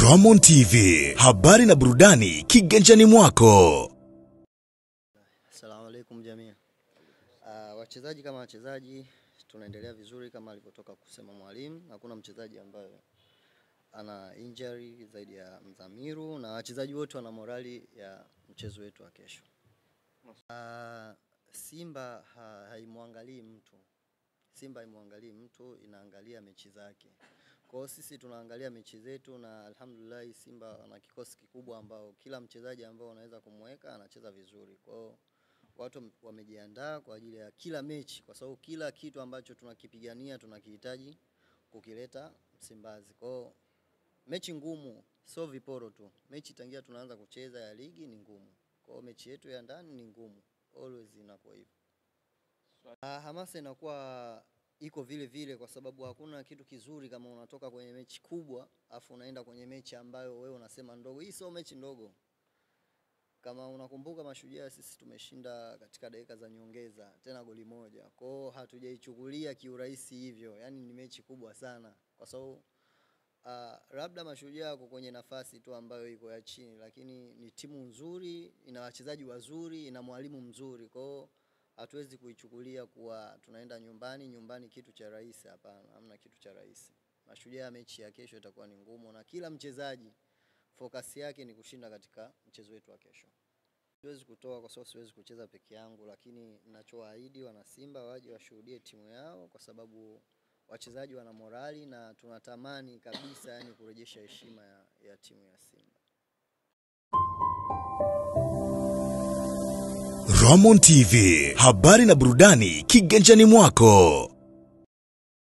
Ramon TV, habari na burudani kiganjani mwako. Assalamu alaikum jamii. Wachezaji kama wachezaji tunaendelea vizuri kama alivyotoka kusema mwalimu. Hakuna mchezaji ambaye ana injury zaidi ya Mzamiru, na wachezaji wote wana morali ya mchezo wetu wa kesho. Simba haimwangalii mtu. Simba haimwangalii mtu, inaangalia mechi zake. Kwa sisi tunaangalia mechi zetu, na alhamdulillah Simba wana kikosi kikubwa ambao kila mchezaji ambao unaweza kumweka anacheza vizuri. Kwa watu wamejiandaa kwa ajili ya kila mechi, kwa sababu kila kitu ambacho tunakipigania tunakihitaji kukileta Msimbazi. Kwa mechi ngumu, sio viporo tu. Mechi tangia tunaanza kucheza ya ligi ni ngumu. Kwa mechi yetu ya ndani ni ngumu. Always inakuwa hivyo. Hamasa inakuwa iko vile vile, kwa sababu hakuna kitu kizuri kama unatoka kwenye mechi kubwa afu unaenda kwenye mechi ambayo wewe unasema ndogo. Hii sio mechi ndogo. Kama unakumbuka Mashujaa, sisi tumeshinda katika dakika za nyongeza, tena goli moja. Kwa hiyo hatujaichukulia kiurahisi hivyo. Yaani ni mechi kubwa sana, kwa sababu labda Mashujaa kwa kwenye nafasi tu ambayo iko ya chini, lakini ni timu nzuri, ina wachezaji wazuri, ina mwalimu mzuri. Kwa hiyo hatuwezi kuichukulia kuwa tunaenda nyumbani kitu cha rahisi. Hapana, hamna kitu cha rahisi. Mashujaa mechi ya kesho itakuwa ni ngumu, na kila mchezaji focus yake ni kushinda katika mchezo wetu wa kesho. Siwezi kutoa kwa sababu siwezi kucheza peke yangu, lakini ninachoahidi wana Simba waje washuhudie timu yao, kwa sababu wachezaji wana morali na tunatamani kabisa yani kurejesha heshima ya timu ya Simba. Ramon TV, habari na burudani kiganjani mwako.